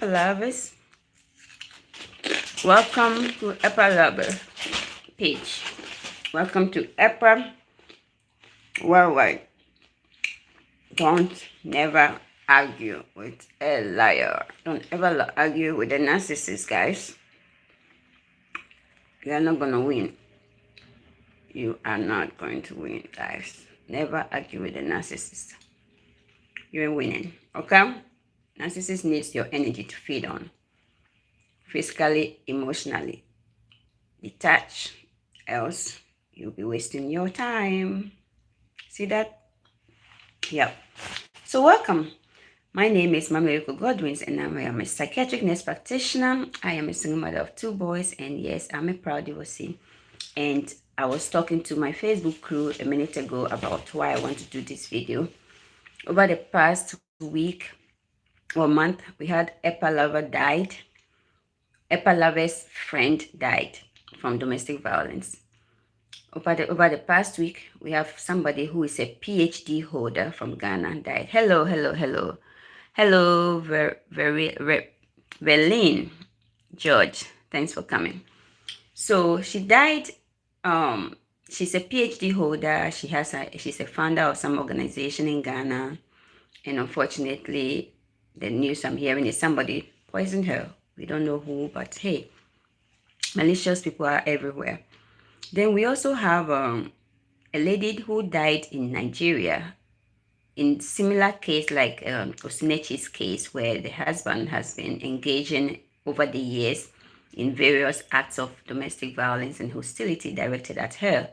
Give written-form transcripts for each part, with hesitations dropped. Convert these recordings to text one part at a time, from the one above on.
Apple lovers. Welcome to Apple Lover page. Welcome to Apple Worldwide. Don't never argue with a liar. Don't ever argue with a narcissist, guys. You are not going to win. You are not going to win, guys. Never argue with a narcissist. You ain't winning, okay? Narcissist needs your energy to feed on. Physically, emotionally. Detach, else you'll be wasting your time. See that? Yep. So welcome. My name is Mama Godwins, and I am a psychiatric nurse practitioner. I am a single mother of 2 boys, and yes, I'm a proud divorcee. And I was talking to my Facebook crew a minute ago about why I want to do this video. Over the past week or month, we had Apple lover died. Apple lover's friend died from domestic violence. Over the past week, we have somebody who is a PhD holder from Ghana died. Hello, Verlene George. Thanks for coming. So she died. She's a PhD holder. She's a founder of some organization in Ghana, and unfortunately, the news I'm hearing is somebody poisoned her. We don't know who, but hey, malicious people are everywhere. Then we also have a lady who died in Nigeria in similar case like Osinechi's case, where the husband has been engaging over the years in various acts of domestic violence and hostility directed at her.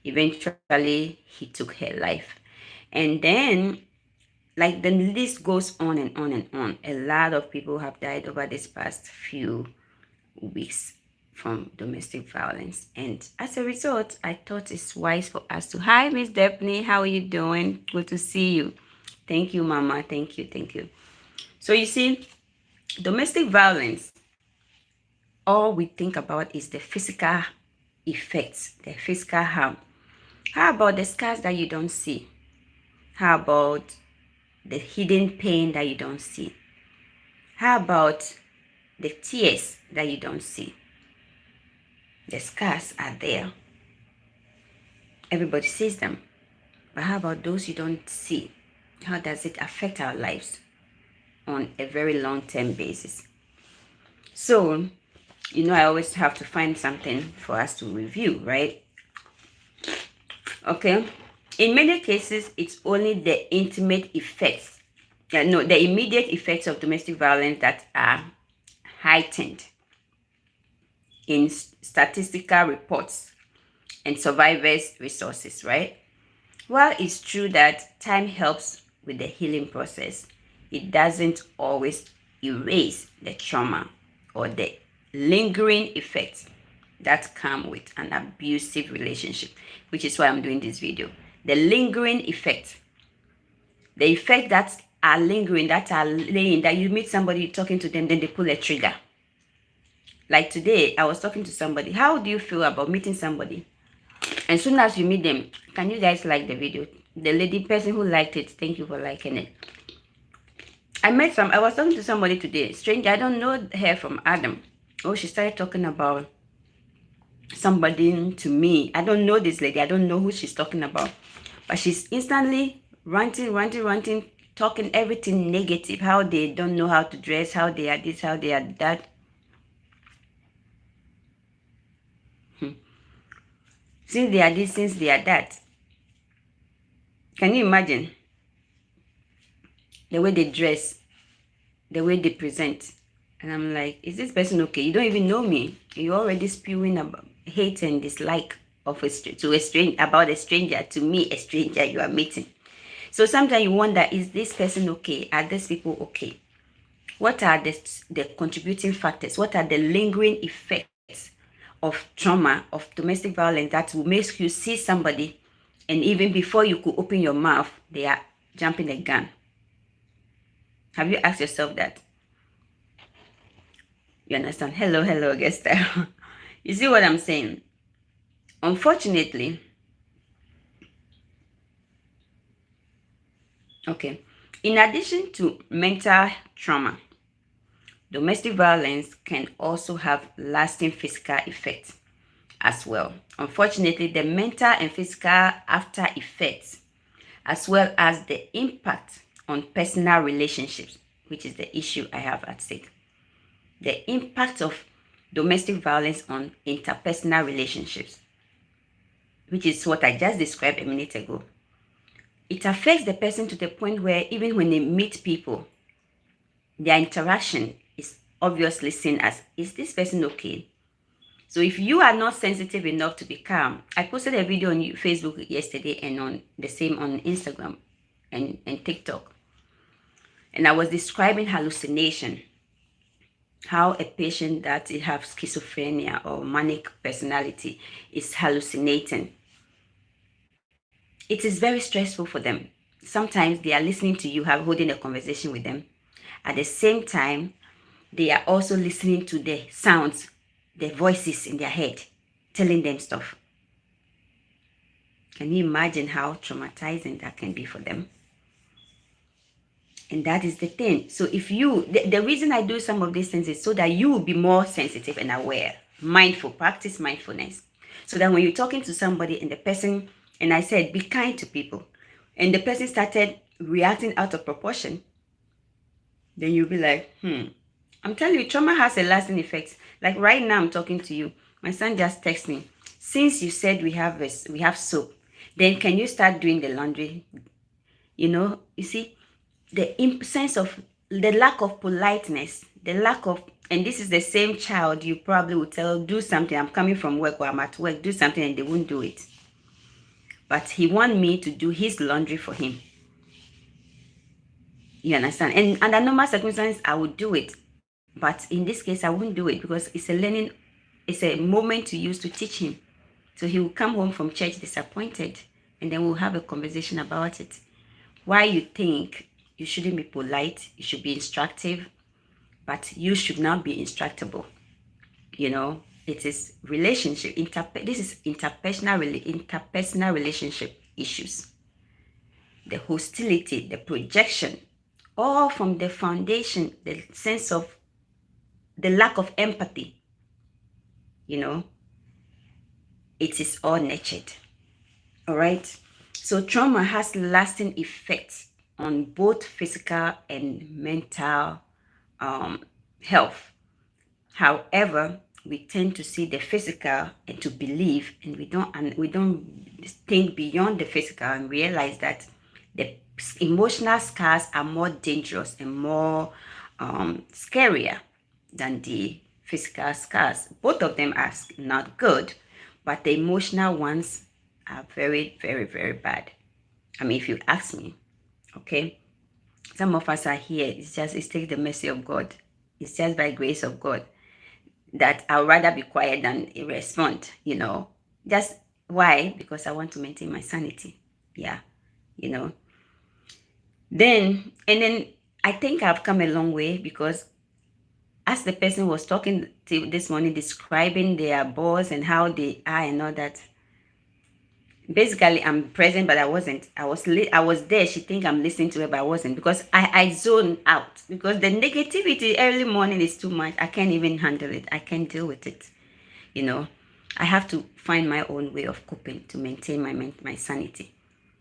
Eventually, he took her life. And then, like, the list goes on and on and on. A lot of people have died over this past few weeks from domestic violence, and as a result, I thought it's wise for us to. Hi, Miss Daphne, how are you doing? Good to see you. Thank you, Mama. Thank you. So you see, domestic violence, all we think about is the physical effects, the physical harm. How about the scars that you don't see? How about the hidden pain that you don't see? How about the tears that you don't see? The scars are there. Everybody sees them. But how about those you don't see? How does it affect our lives on a very long-term basis? So, I always have to find something for us to review, right? Okay. In many cases, it's only the intimate effects, the immediate effects of domestic violence that are heightened in statistical reports and survivors' resources, right? While it's true that time helps with the healing process, it doesn't always erase the trauma or the lingering effects that come with an abusive relationship, which is why I'm doing this video. The lingering effects, the effects that are lingering, that are laying, that you meet somebody, you're talking to them, then they pull a trigger. Like today, I was talking to somebody. How do you feel about meeting somebody? And soon as you meet them, can you guys like the video? The person who liked it, thank you for liking it. I was talking to somebody today, stranger, I don't know her from Adam. Oh, she started talking about somebody to me. I don't know this lady. I don't know who she's talking about. But she's instantly ranting, talking everything negative. How they don't know how to dress, how they are this, how they are that. Since they are this, since they are that. Can you imagine? The way they dress, the way they present. And I'm like, is this person okay? You don't even know me. You're already spewing about hate and dislike of about a stranger, to me, a stranger you are meeting. So sometimes you wonder, is this person okay? Are these people okay? What are the contributing factors? What are the lingering effects of trauma, of domestic violence that will make you see somebody, and even before you could open your mouth, they are jumping the gun? Have you asked yourself that? You understand? Hello, Augusta. You see what I'm saying? Unfortunately, okay, in addition to mental trauma, Domestic violence can also have lasting physical effects as well. Unfortunately, the mental and physical after effects, as well as the impact on personal relationships, which is the issue I have at stake. The impact of domestic violence on interpersonal relationships, which is what I just described a minute ago. It affects the person to the point where even when they meet people, their interaction is obviously seen as, is this person okay? So if you are not sensitive enough to be calm, I posted a video on Facebook yesterday and on the same on Instagram and TikTok. And I was describing hallucination, how a patient that have schizophrenia or manic personality is hallucinating. It is very stressful for them. Sometimes they are listening to you, holding a conversation with them. At the same time, they are also listening to the sounds, the voices in their head, telling them stuff. Can you imagine how traumatizing that can be for them? And that is the thing. So if you, the reason I do some of these things is so that you will be more sensitive and aware, mindful, practice mindfulness. So that when you're talking to somebody and the person, and I said, be kind to people, and the person started reacting out of proportion, then you'll be like, I'm telling you, trauma has a lasting effect. Like right now, I'm talking to you. My son just texted me. Since you said we have soap, then can you start doing the laundry? You see, the sense of the lack of politeness, the lack of, and this is the same child you probably would tell, do something. I'm coming from work or I'm at work, do something, and they won't do it. But he want me to do his laundry for him. You understand? And under normal circumstances, I would do it. But in this case, I won't do it because it's a moment to use to teach him. So he will come home from church disappointed, and then we'll have a conversation about it. Why you think you shouldn't be polite, you should be instructive, but you should not be instructable. It is relationship. This is interpersonal relationship issues. The hostility, the projection, all from the foundation, the sense of the lack of empathy. It is all nurtured. All right. So trauma has lasting effects on both physical and mental health. However, we tend to see the physical and to believe, and we don't think beyond the physical and realize that the emotional scars are more dangerous and more scarier than the physical scars. Both of them are not good, but the emotional ones are very, very, very bad. I mean, if you ask me, okay, some of us are here. It takes the mercy of God. It's just by grace of God that I'd rather be quiet than respond. Just why? Because I want to maintain my sanity. Yeah, Then I think I've come a long way because as the person was talking to this morning, describing their boss and how they are and all that, basically I'm present, but I wasn't. I was there. She think I'm listening to her, but I wasn't, because I zone out, because the negativity early morning is too much. I can't even handle it. I can't deal with it. I have to find my own way of coping to maintain my sanity.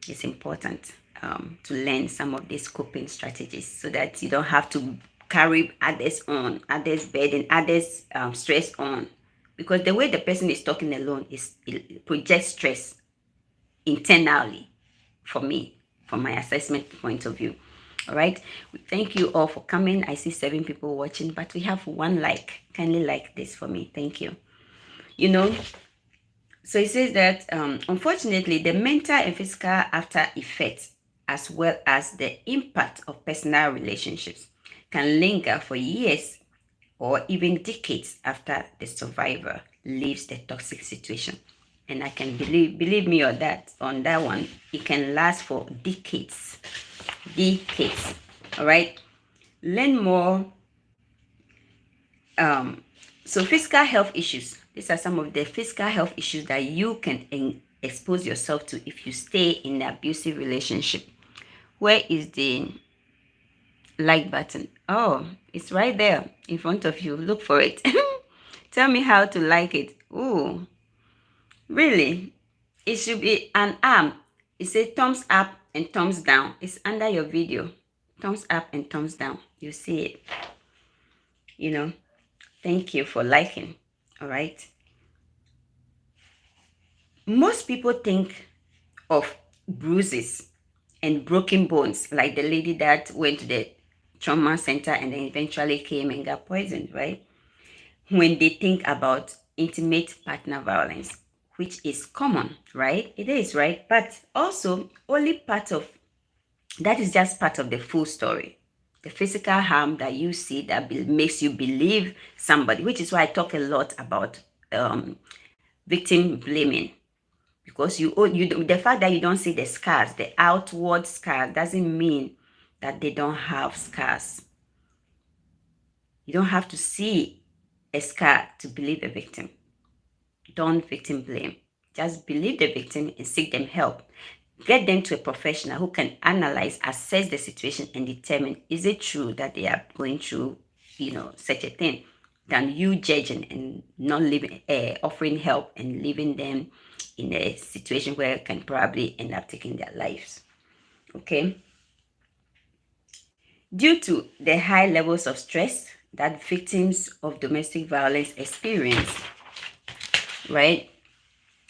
It's important to learn some of these coping strategies so that you don't have to carry others burden, others stress on, because the way the person is talking alone it projects stress internally for me, from my assessment point of view. All right, thank you all for coming. I see 7 people watching, but we have 1 like. Kindly like this for me. Thank you. So it says that unfortunately the mental and physical after effects, as well as the impact of personal relationships, can linger for years or even decades after the survivor leaves the toxic situation. And I can believe me on that one, it can last for decades. All right, learn more. So physical health issues, these are some of the physical health issues that you can expose yourself to if you stay in an abusive relationship. Where is the like button? Oh, it's right there in front of you. Look for it. Tell me how to like it. Ooh, really? It should be an arm. It says thumbs up and thumbs down. It's under your video. Thumbs up and thumbs down. You see it. You know, thank you for liking. All right. Most people think of bruises and broken bones, like the lady that went to the trauma center and then eventually came and got poisoned, right? When they think about intimate partner violence, which is common, right? It is, right? But also, only part of that is just part of the full story. The physical harm that you see that makes you believe somebody, which is why I talk a lot about victim blaming, because the fact that you don't see the scars, the outward scar, doesn't mean that they don't have scars. You don't have to see a scar to believe a victim. Don't victim blame. Just believe the victim and seek them help. Get them to a professional who can analyze, assess the situation, and determine, is it true that they are going through, such a thing, than you judging and not leaving, offering help and leaving them in a situation where it can probably end up taking their lives. Okay. Due to the high levels of stress that victims of domestic violence experience, right?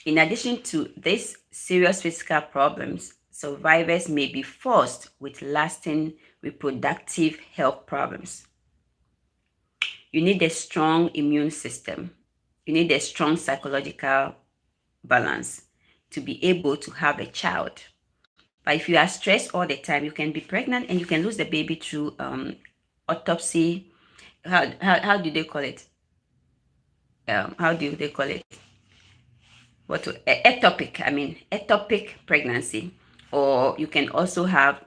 In addition to these serious physical problems, survivors may be forced with lasting reproductive health problems. You need a strong immune system. You need a strong psychological balance to be able to have a child. But if you are stressed all the time, you can be pregnant and you can lose the baby through autopsy. How do they call it? How do they call it? Ectopic pregnancy. Or you can also have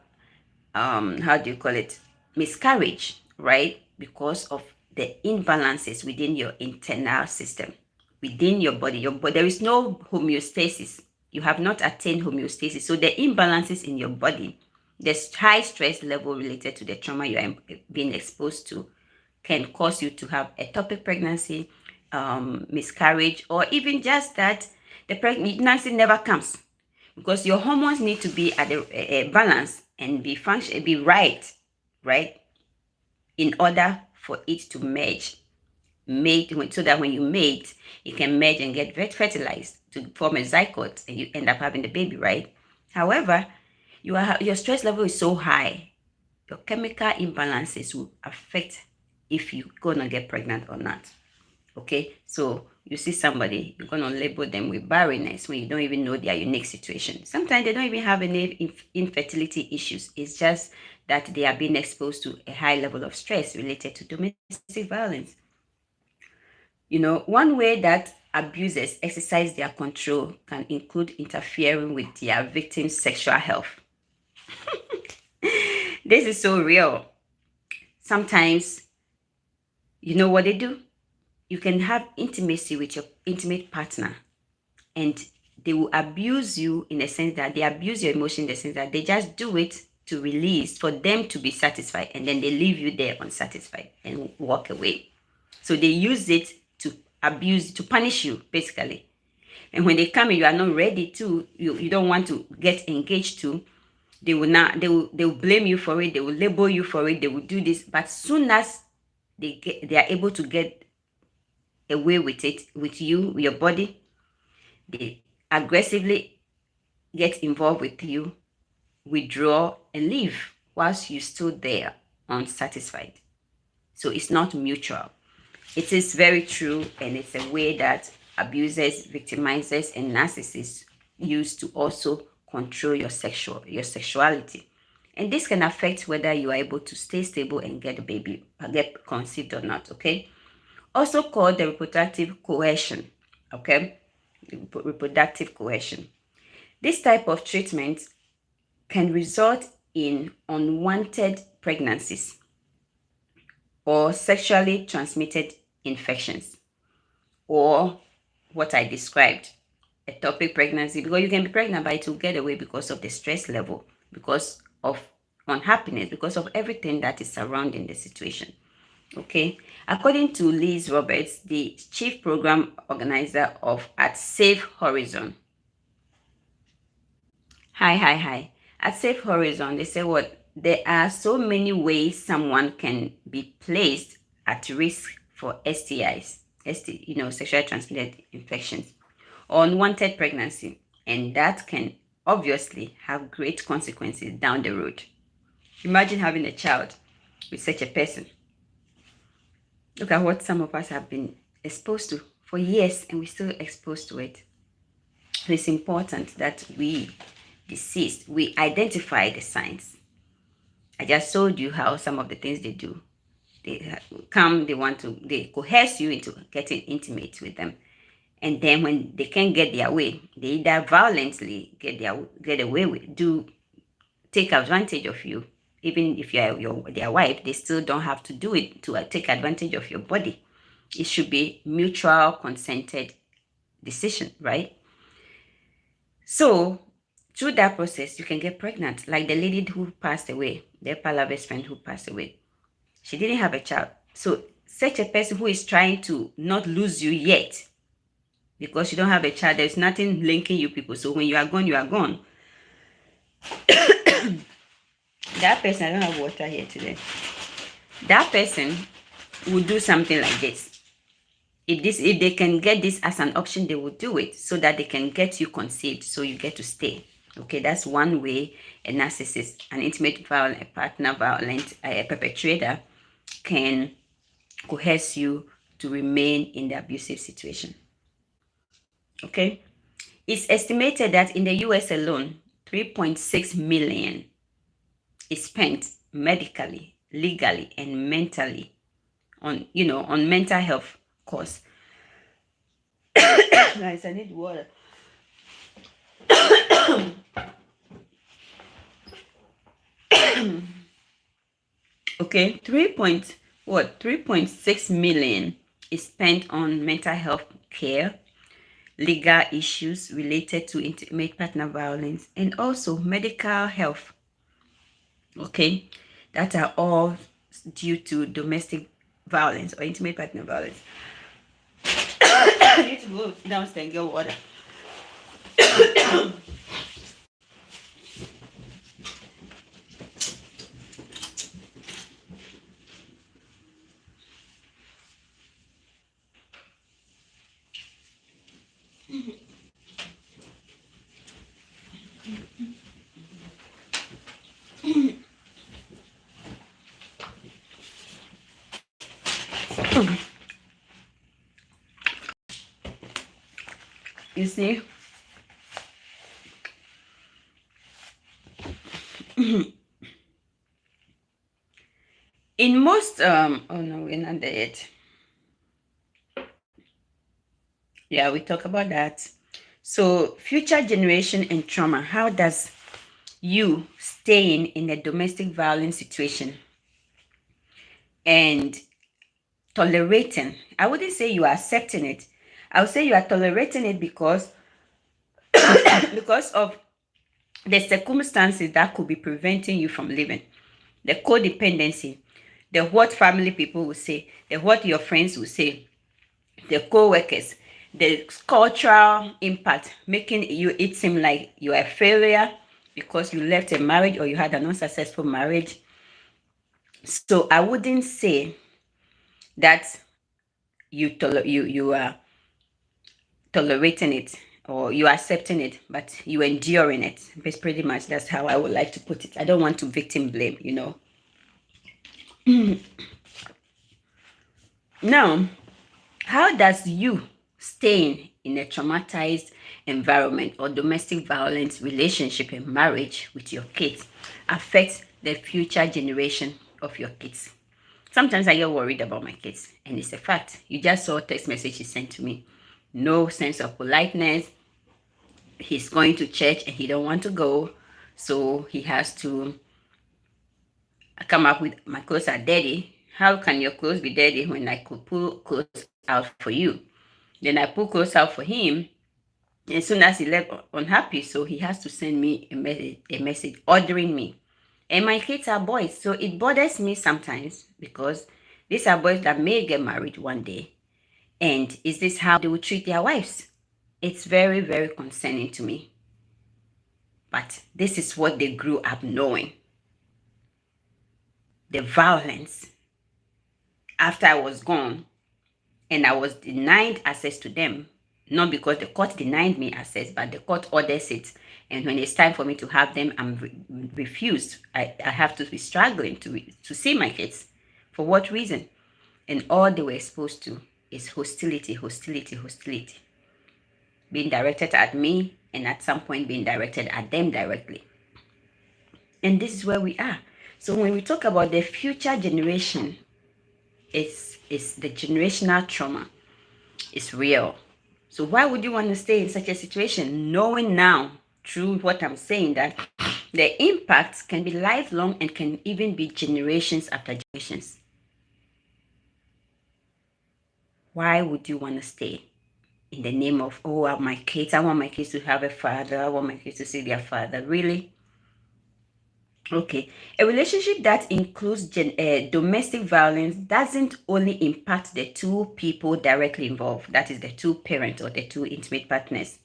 how do you call it, miscarriage, right? Because of the imbalances within your internal system, within your body. There is no homeostasis. You have not attained homeostasis. So the imbalances in your body, the high stress level related to the trauma you are being exposed to, can cause you to have ectopic pregnancy, miscarriage, or even just that the pregnancy never comes, because your hormones need to be at a balance and be right, in order for it to mate, so that when you mate, it can merge and get fertilized to form a zygote, and you end up having the baby, right? However, your stress level is so high, your chemical imbalances will affect if you're gonna get pregnant or not. Okay, so you see somebody, you're gonna label them with barrenness when you don't even know their unique situation. Sometimes they don't even have any infertility issues. It's just that they are being exposed to a high level of stress related to domestic violence. One way that abusers exercise their control can include interfering with their victims' sexual health. This is so real. Sometimes, you know what they do? You can have intimacy with your intimate partner, and they will abuse you in the sense that they abuse your emotion in the sense that they just do it to release, for them to be satisfied, and then they leave you there unsatisfied and walk away. So they use it to abuse, to punish you, basically. And when they come and you are not ready to, you don't want to get engaged to, they will blame you for it, they will label you for it, they will do this. But soon as they are able to get away with it, with you, with your body, they aggressively get involved with you, withdraw, and leave whilst you're still there unsatisfied. So it's not mutual. It is very true, and it's a way that abusers, victimizers, and narcissists use to also control your sexuality. And this can affect whether you are able to stay stable and get a baby, get conceived or not, okay? Also called the reproductive coercion, okay? Reproductive coercion. This type of treatment can result in unwanted pregnancies or sexually transmitted infections, or what I described, ectopic pregnancy, because you can be pregnant but it will get away because of the stress level, because of unhappiness because of everything that is surrounding the situation. Okay. According to Liz Roberts, the chief program organizer of at Safe Horizon. Hi. At Safe Horizon, they say what there are so many ways someone can be placed at risk for STIs, sexually transmitted infections, or unwanted pregnancy, and that can obviously have great consequences down the road. Imagine having a child with such a person. Look at what some of us have been exposed to for years, and we're still exposed to it. So it's important that we identify the signs. I just showed you how some of the things they do. They they coerce you into getting intimate with them. And then when they can't get their way, they either violently get away with, take advantage of you. Even if you are their wife, they still don't have to do it to take advantage of your body. It should be mutual consented decision, right? So through that process, you can get pregnant. Like the lady who passed away, their best friend who passed away. She didn't have a child. So such a person who is trying to not lose you yet, because you don't have a child, there's nothing linking you people. So when you are gone, you are gone. That person, I don't have water here today. That person will do something like this. If they can get this as an option, they will do it so that they can get you conceived, so you get to stay. Okay, that's one way a narcissist, an intimate violent, a partner violent, a perpetrator can coerce you to remain in the abusive situation. Okay, it's estimated that in the US alone, 3.6 million is spent medically, legally, and mentally on mental health costs. Guys, I need water. Okay, 3.6 million is spent on mental health care, legal issues related to intimate partner violence, and also medical health. Okay, that are all due to domestic violence or intimate partner violence. I need to go downstairs and get water. You see, in most oh no, we're not there yet. Yeah, we talk about that. So future generation and trauma, how does you staying in a domestic violence situation and tolerating, I wouldn't say you are accepting it, I would say you are tolerating it because because of the circumstances that could be preventing you from living, the codependency, the what family people will say, the what your friends will say, the co-workers, the cultural impact, making it seem like you are a failure because you left a marriage or you had an unsuccessful marriage. So I wouldn't say that you are tolerating it or you are accepting it, but you enduring it. Because pretty much that's how I would like to put it. I don't want to victim blame. Now, how does you staying in a traumatized environment or domestic violence relationship and marriage with your kids affect the future generation of your kids? Sometimes I get worried about my kids, and it's a fact. You just saw a text message he sent to me. No sense of politeness. He's going to church and he don't want to go, so he has to come up with, my clothes are dirty. How can your clothes be dirty when I could pull clothes out for you? Then I pull clothes out for him. As soon as he left unhappy, so he has to send me a message ordering me. And my kids are boys. So it bothers me sometimes because these are boys that may get married one day. And is this how they will treat their wives? It's very, very concerning to me. But this is what they grew up knowing. The violence after I was gone and I was denied access to them, not because the court denied me access, but the court orders it. And when it's time for me to have them, I'm refused. I have to be struggling to see my kids. For what reason? And all they were exposed to is hostility, hostility, hostility. Being directed at me and at some point being directed at them directly. And this is where we are. So when we talk about the future generation, it's the generational trauma. It's real. So why would you want to stay in such a situation, knowing now through what I'm saying that the impacts can be lifelong and can even be generations after generations? Why would you want to stay in the name of, oh, my kids, I want my kids to have a father, I want my kids to see their father? Really? Okay, a relationship that includes domestic violence doesn't only impact the two people directly involved, that is the two parents or the two intimate partners.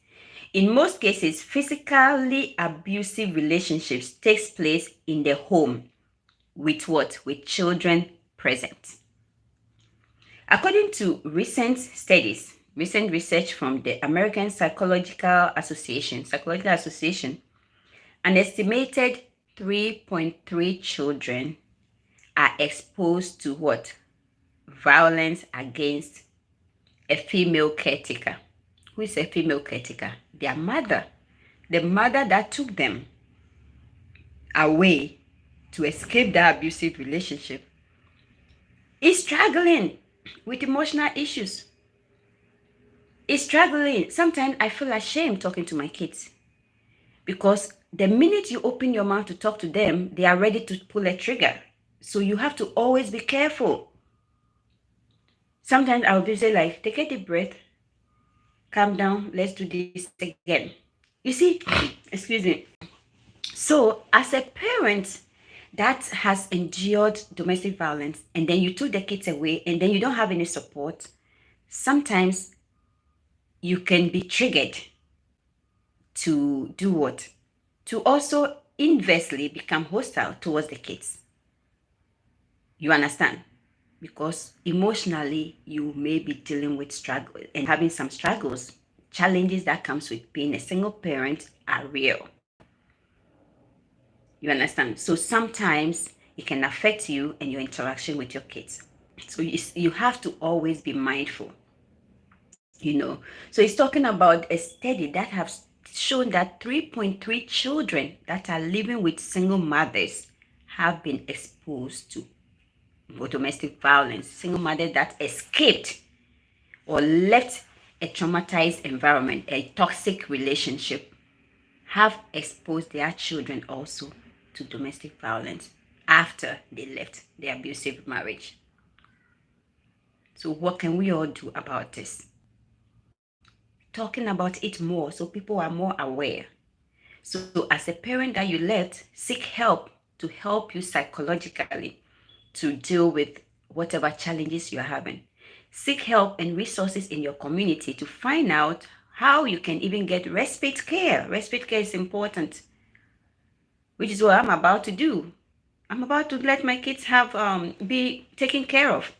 In most cases, physically abusive relationships takes place in the home with what? With children present. According to recent studies, recent research from the American Psychological Association, an estimated 3.3 children are exposed to what? Violence against a female caretaker. Who is a female caretaker? Their mother. The mother that took them away to escape that abusive relationship is struggling with emotional issues. Is struggling. Sometimes I feel ashamed talking to my kids because the minute you open your mouth to talk to them, they are ready to pull a trigger. So you have to always be careful. Sometimes I'll be say like, take a deep breath, calm down, let's do this again. You see, excuse me. So as a parent that has endured domestic violence and then you took the kids away and then you don't have any support, sometimes you can be triggered to do what? To also inversely become hostile towards the kids. You understand? Because emotionally, you may be dealing with struggle and having some struggles. Challenges that comes with being a single parent are real. You understand? So sometimes it can affect you and your interaction with your kids. So you have to always be mindful. So it's talking about a study that has shown that 3.3 children that are living with single mothers have been exposed to domestic violence. Single mothers that escaped or left a traumatized environment, a toxic relationship, have exposed their children also to domestic violence after they left the abusive marriage. So what can we all do about this? Talking about it more so people are more aware. So as a parent that you left, seek help to help you psychologically to deal with whatever challenges you're having. Seek help and resources in your community to find out how you can even get respite care. Respite care is important, which is what I'm about to do. I'm about to let my kids have be taken care of.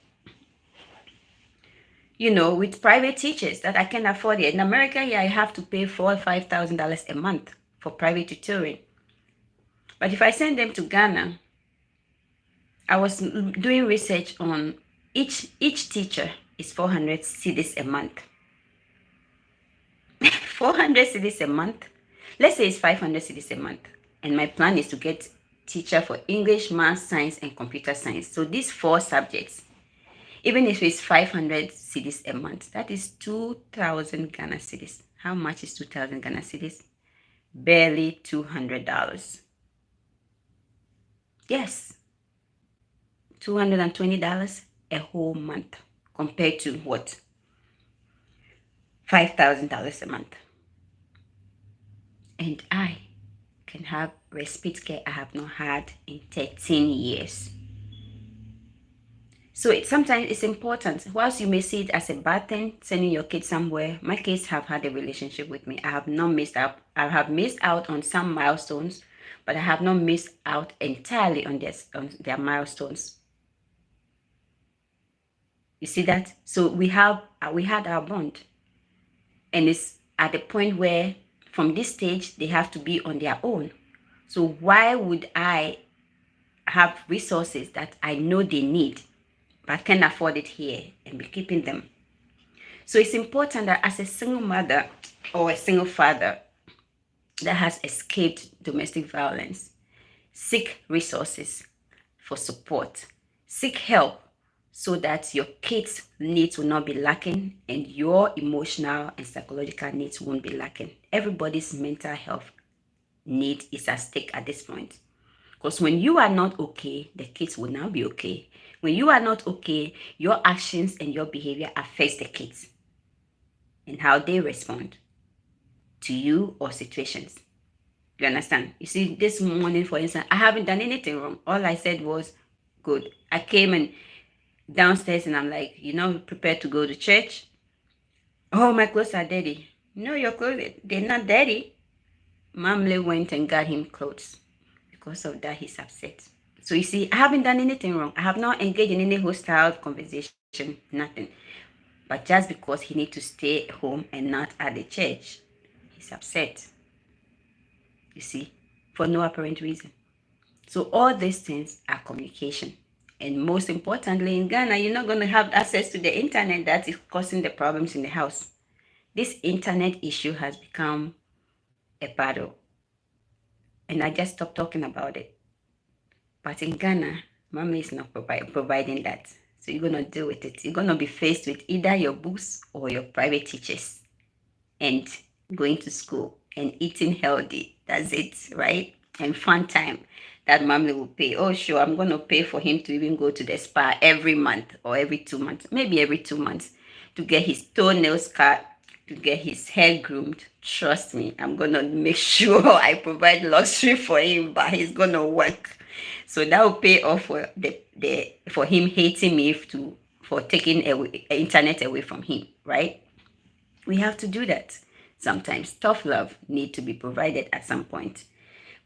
With private teachers that I can afford it. In America, I have to pay $4,000 or $5,000 a month for private tutoring. But if I send them to Ghana, I was doing research on each teacher is 400 cedis a month. 400 cedis a month. Let's say it's 500 cedis a month. And my plan is to get teacher for English, math, science, and computer science. So these 4 subjects, even if it's 500 cedis a month, that is 2,000 Ghana cedis. How much is 2,000 Ghana cedis? Barely $200. Yes. $220 a whole month compared to what? $5,000 a month. And I can have respite care I have not had in 13 years. So sometimes it's important. Whilst you may see it as a bad thing, sending your kids somewhere, my kids have had a relationship with me. I have not missed out. I have missed out on some milestones, but I have not missed out entirely on their milestones. You see that? So we had our bond, and it's at the point where from this stage they have to be on their own. So why would I have resources that I know they need, but can't afford it here and be keeping them? So it's important that as a single mother or a single father that has escaped domestic violence, seek resources for support, seek help so that your kids' needs will not be lacking and your emotional and psychological needs won't be lacking. Everybody's mental health need is at stake at this point. Because when you are not okay, the kids will now be okay. When you are not okay, your actions and your behavior affects the kids and how they respond to you or situations. You understand? You see, this morning, for instance, I haven't done anything wrong. All I said was, good. I came and downstairs and I'm like, prepared to go to church. Oh, my clothes are dirty. No, your clothes, they're not dirty. Mamle went and got him clothes. Because of that, he's upset. So you see, I haven't done anything wrong. I have not engaged in any hostile conversation, nothing. But just because he needs to stay home and not at the church, he's upset. You see, for no apparent reason. So all these things are communication. And most importantly, in Ghana, you're not going to have access to the internet that is causing the problems in the house. This internet issue has become a battle. And I just stopped talking about it. But in Ghana, mommy is not providing that. So you're going to deal with it. You're going to be faced with either your books or your private teachers and going to school and eating healthy. That's it, right? And fun time that mommy will pay. Oh, sure, I'm going to pay for him to even go to the spa every month or every 2 months, maybe every 2 months, to get his toenails cut, to get his hair groomed. Trust me, I'm going to make sure I provide luxury for him, but he's going to work. So that will pay off for for him hating me for taking internet away from him, right? We have to do that. Sometimes tough love need to be provided at some point.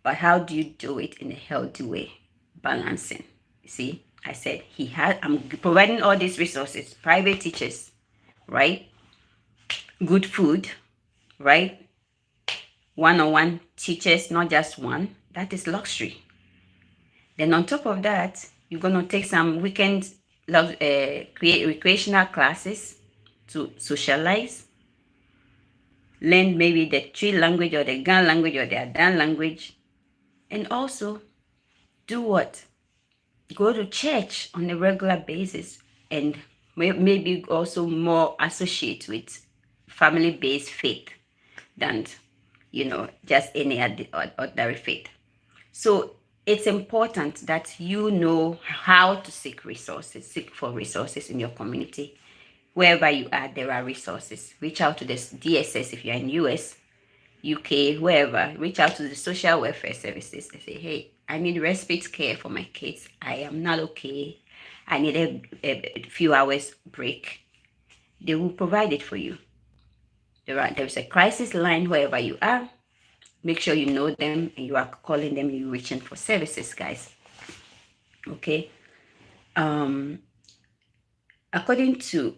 But how do you do it in a healthy way? Balancing. See, I said I'm providing all these resources, private teachers, right? Good food, right? One-on-one teachers, not just one. That is luxury. Then on top of that, you're going to take some weekend create recreational classes to socialize, learn maybe the Twi language or the Gan language or the Adan language, and also do what? Go to church on a regular basis and maybe also more associate with family-based faith than, just any ordinary faith. So it's important that you know how to seek for resources in your community. Wherever you are, there are resources. Reach out to the DSS if you're in US, UK, wherever. Reach out to the social welfare services and say, hey, I need respite care for my kids. I am not okay. I need a few hours break. They will provide it for you. There's a crisis line wherever you are. Make sure you know them and you are calling them, you're reaching for services, guys. Okay. According to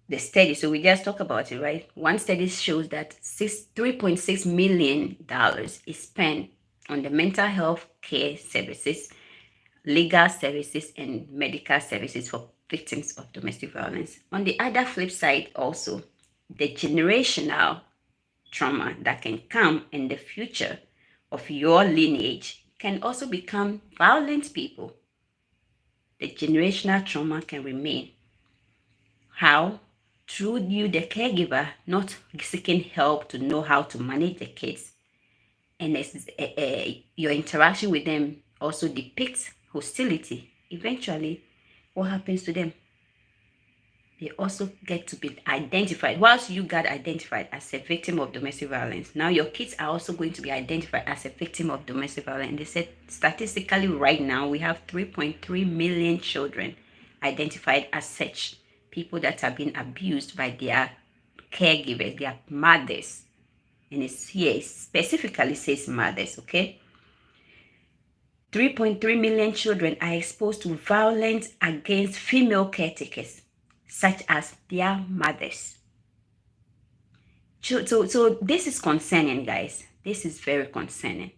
the study, so we just talked about it, right? One study shows that $3.6 million is spent on the mental health care services, legal services, and medical services for victims of domestic violence. On the other flip side, also, the generational trauma that can come in the future of your lineage can also become violent people. The generational trauma can remain. How? Through you, the caregiver, not seeking help to know how to manage the kids. And your interaction with them also depicts hostility. Eventually, what happens to them? they also get to be identified. Whilst you got identified as a victim of domestic violence, now your kids are also going to be identified as a victim of domestic violence. And they said statistically right now, we have 3.3 million children identified as such, people that have been abused by their caregivers, their mothers. And it's here, it specifically says mothers, okay? 3.3 million children are exposed to violence against female caretakers, such as their mothers. So this is concerning, guys. This is very concerning.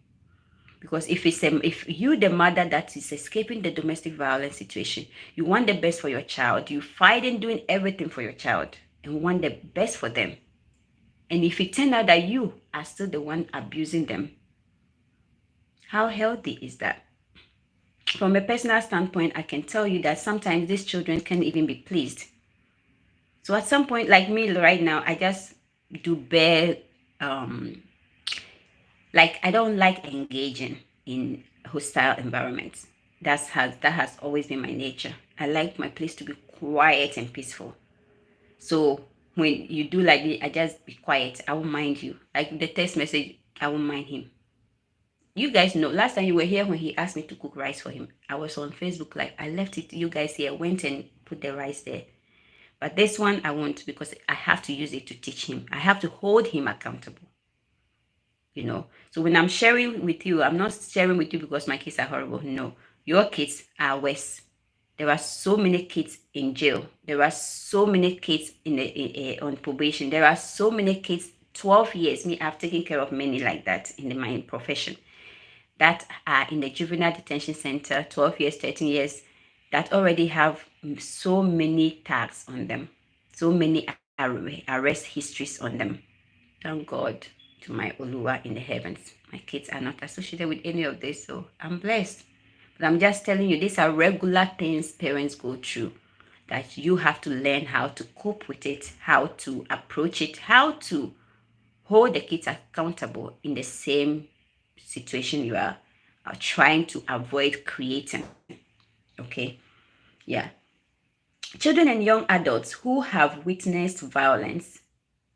Because if you, the mother that is escaping the domestic violence situation, you want the best for your child, you fight and doing everything for your child and want the best for them. And if it turns out that you are still the one abusing them, how healthy is that? From a personal standpoint, I can tell you that sometimes these children can't even be pleased. So at some point, like me right now, I just do bare, like I don't like engaging in hostile environments. That has always been my nature. I like my place to be quiet and peaceful. So when you do like this, I just be quiet. I won't mind you. Like the text message, I won't mind him. You guys know, last time you were here when he asked me to cook rice for him, I was on Facebook Live. I left it, you guys here, went and put the rice there. But this one, I won't, because I have to use it to teach him. I have to hold him accountable. You know, so when I'm sharing with you, I'm not sharing with you because my kids are horrible. No, your kids are worse. There are so many kids in jail. There are so many kids on probation. There are so many kids, 12 years. Me, I've taken care of many like that in my profession, that are in the juvenile detention center, 12 years, 13 years, that already have so many tags on them, so many arrest histories on them. Thank God to my Oluwa in the heavens. My kids are not associated with any of this, so I'm blessed. But I'm just telling you, these are regular things parents go through, that you have to learn how to cope with it, how to approach it, how to hold the kids accountable in the same situation you are trying to avoid creating. Okay, yeah. Children and young adults who have witnessed violence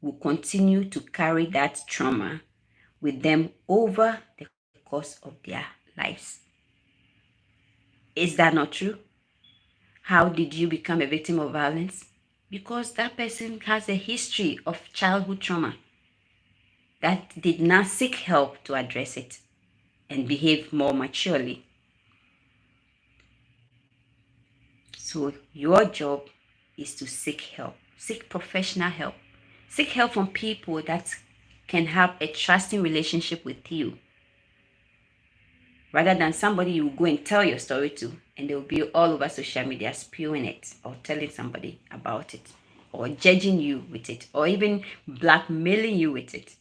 will continue to carry that trauma with them over the course of their lives. Is that not true? How did you become a victim of violence? Because that person has a history of childhood trauma that did not seek help to address it and behave more maturely. So your job is to seek help, seek professional help, seek help from people that can have a trusting relationship with you, rather than somebody you go and tell your story to and they'll be all over social media spewing it or telling somebody about it or judging you with it or even blackmailing you with it.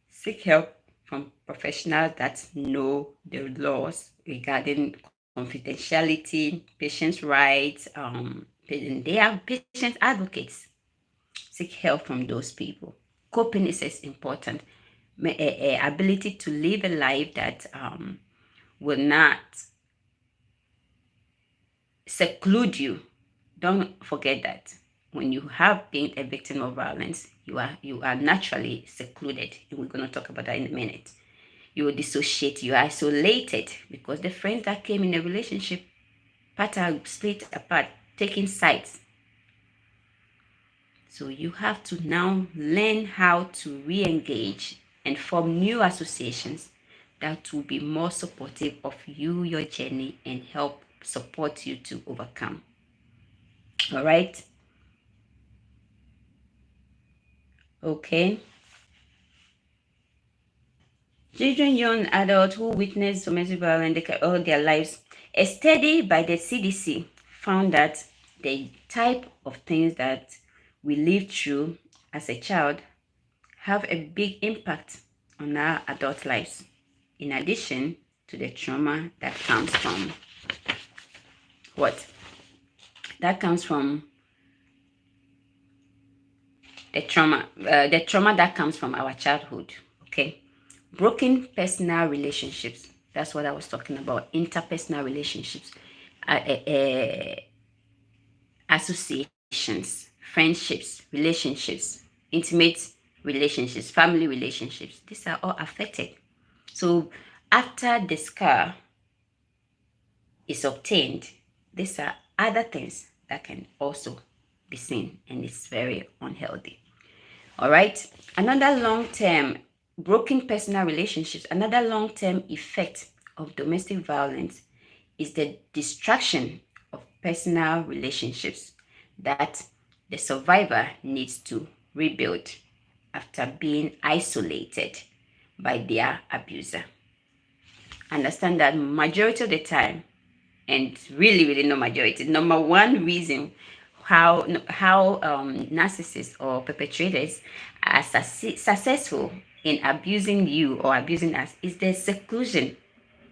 Seek help from professionals that know the laws regarding confidentiality, patients' rights. They are patient advocates. Seek help from those people. Coping is important. Ability to live a life that will not seclude you. Don't forget that when you have been a victim of violence, you are naturally secluded. And we're going to talk about that in a minute. You will dissociate, you are isolated because the friends that came in a relationship are split apart, taking sides. So you have to now learn how to re-engage and form new associations that will be more supportive of you, your journey, and help support you to overcome. All right. Okay. Children, young adults who witness domestic violence all their lives. A study by the CDC found that the type of things that we live through as a child have a big impact on our adult lives, in addition to the trauma that comes from what? That comes from the trauma that comes from our childhood, okay? Broken personal relationships. That's what I was talking about. Interpersonal relationships. Association. friendships, relationships, intimate relationships, family relationships. These are all affected. So after the scar is obtained, these are other things that can also be seen, and it's very unhealthy. All right. Another long-term broken personal relationships, another long-term effect of domestic violence is the destruction of personal relationships that the survivor needs to rebuild after being isolated by their abuser. Understand that majority of the time, and really no majority, number one reason how narcissists or perpetrators are successful in abusing you or abusing us is the seclusion.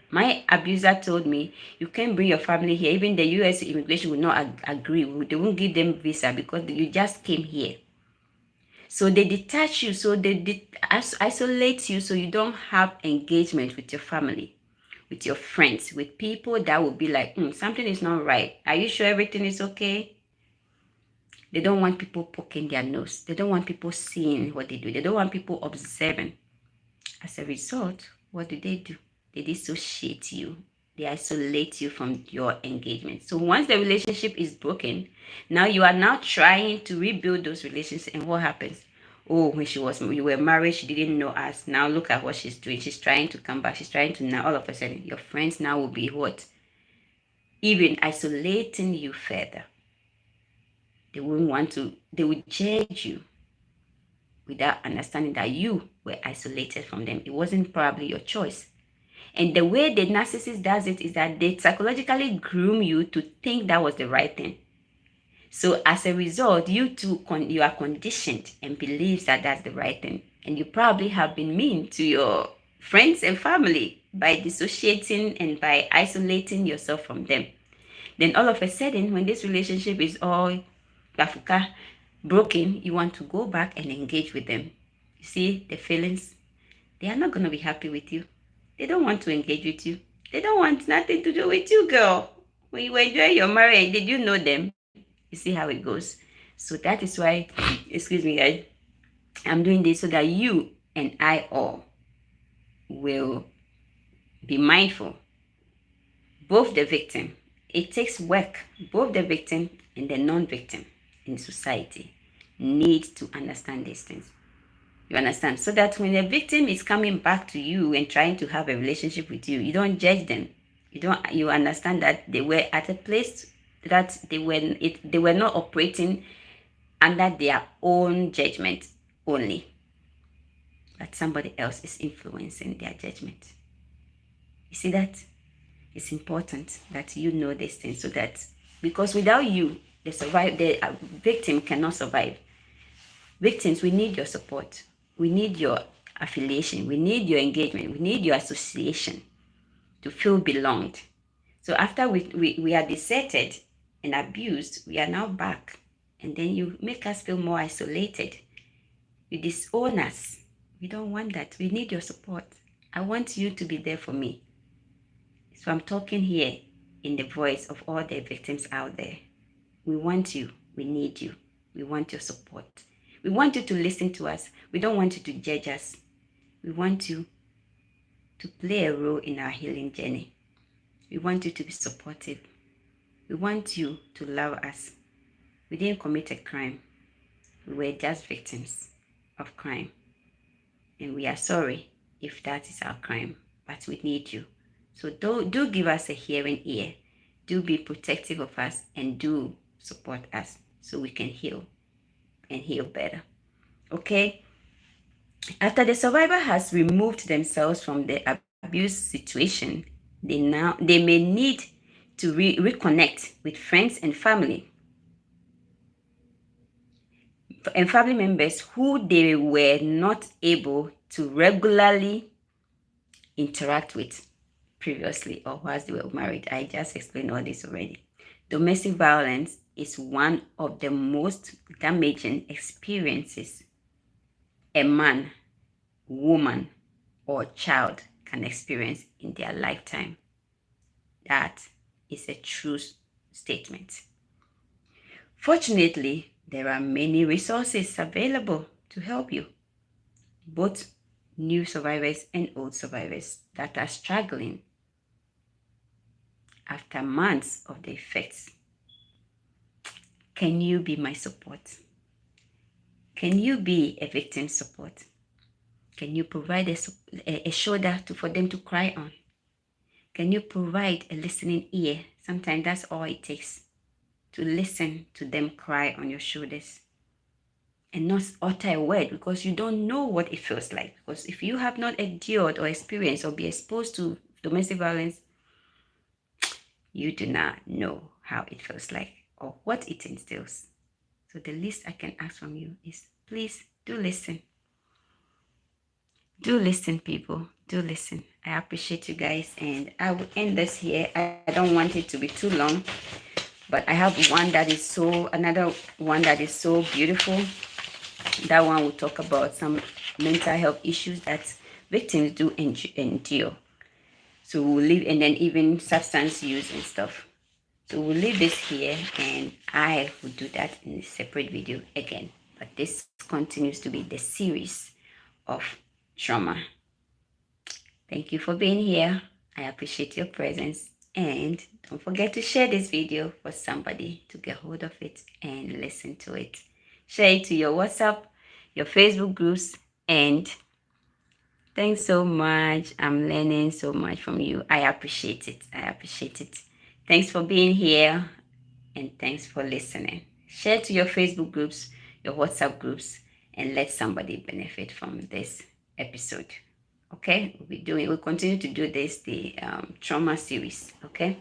My abuser told me, you can't bring your family here. Even the US immigration will not agree. They won't give them visa because you just came here. So they detach you, so they isolate you, so you don't have engagement with your family, with your friends, with people that will be like, something is not right. Are you sure everything is okay? They don't want people poking their nose. They don't want people seeing what they do. They don't want people observing. As a result, what do? They dissociate you. They isolate you from your engagement. So once the relationship is broken, now you are now trying to rebuild those relationships. And what happens? Oh, when you were married, she didn't know us. Now look at what she's doing. She's trying to come back. She's trying to now all of a sudden your friends now will be what? Even isolating you further. They would judge you without understanding that you were isolated from them. It wasn't probably your choice. And the way the narcissist does it is that they psychologically groom you to think that was the right thing. So as a result, you are conditioned and believes that that's the right thing. And you probably have been mean to your friends and family by dissociating and by isolating yourself from them. Then all of a sudden, when this relationship is all broken, you want to go back and engage with them. You see the feelings? They are not going to be happy with you. They don't want to engage with you. They don't want nothing to do with you, girl. When you enjoy your marriage, did you know them? You see how it goes. So that is why, excuse me, guys, I'm doing this so that you and I all will be mindful. Both the victim, it takes work. Both the victim and the non-victim in society need to understand these things. You understand? So that when a victim is coming back to you and trying to have a relationship with you, you don't judge them. You understand that they were at a place that they were not operating under their own judgment only, but somebody else is influencing their judgment. You see that? It's important that you know these things, so that, because without you, the victim cannot survive. Victims, we need your support. We need your affiliation. We need your engagement. We need your association to feel belonged. So after we are deserted and abused, we are now back. And then you make us feel more isolated. You disown us. We don't want that. We need your support. I want you to be there for me. So I'm talking here in the voice of all the victims out there. We want you. We need you. We want your support. We want you to listen to us. We don't want you to judge us. We want you to play a role in our healing journey. We want you to be supportive. We want you to love us. We didn't commit a crime. We were just victims of crime. And we are sorry if that is our crime, but we need you. So do give us a hearing ear. Do be protective of us, and do support us so we can heal and heal better. Okay? After the survivor has removed themselves from the abuse situation, they may need to reconnect with friends and family members who they were not able to regularly interact with previously or whilst they were married. I just explained all this already. Domestic violence is one of the most damaging experiences a man, woman, or child can experience in their lifetime. That is a true statement. Fortunately, there are many resources available to help you, both new survivors and old survivors that are struggling after months of the effects. Can you be my support? Can you be a victim support? Can you provide a shoulder for them to cry on? Can you provide a listening ear? Sometimes that's all it takes, to listen to them cry on your shoulders and not utter a word, because you don't know what it feels like. Because if you have not endured or experienced or be exposed to domestic violence, you do not know how it feels like or what it entails. So the least I can ask from you is, please do listen. Do listen, people. Do listen. I appreciate you guys, and I will end this here. I don't want it to be too long, but I have another one that is so beautiful. That one will talk about some mental health issues that victims do endure. So we'll leave, and then even substance use and stuff. So we'll leave this here, and I will do that in a separate video again. But this continues to be the series of trauma. Thank you for being here. I appreciate your presence. And don't forget to share this video for somebody to get hold of it and listen to it. Share it to your WhatsApp, your Facebook groups, and thanks so much. I'm learning so much from you. I appreciate it. I appreciate it. Thanks for being here, and thanks for listening. Share to your Facebook groups, your WhatsApp groups, and let somebody benefit from this episode. Okay, we'll continue to do the trauma series. Okay,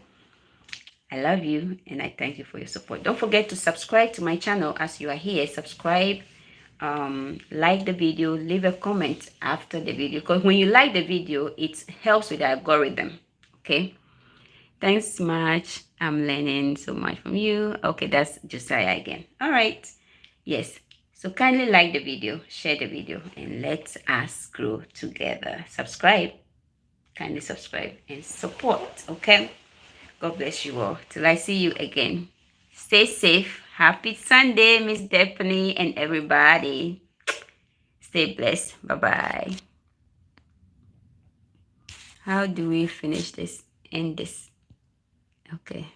I love you, and I thank you for your support. Don't forget to subscribe to my channel as you are here. Subscribe, like the video, leave a comment after the video, because when you like the video, it helps with the algorithm. Okay, thanks much. I'm learning so much from you. Okay, that's Josiah again. All right, yes. So kindly like the video, share the video, and let us grow together. Subscribe, kindly subscribe and support. Okay, God bless you all till I see you again. Stay safe. Happy Sunday, Miss Daphne and everybody. Stay blessed. Bye bye. How do we finish this? End this. Okay.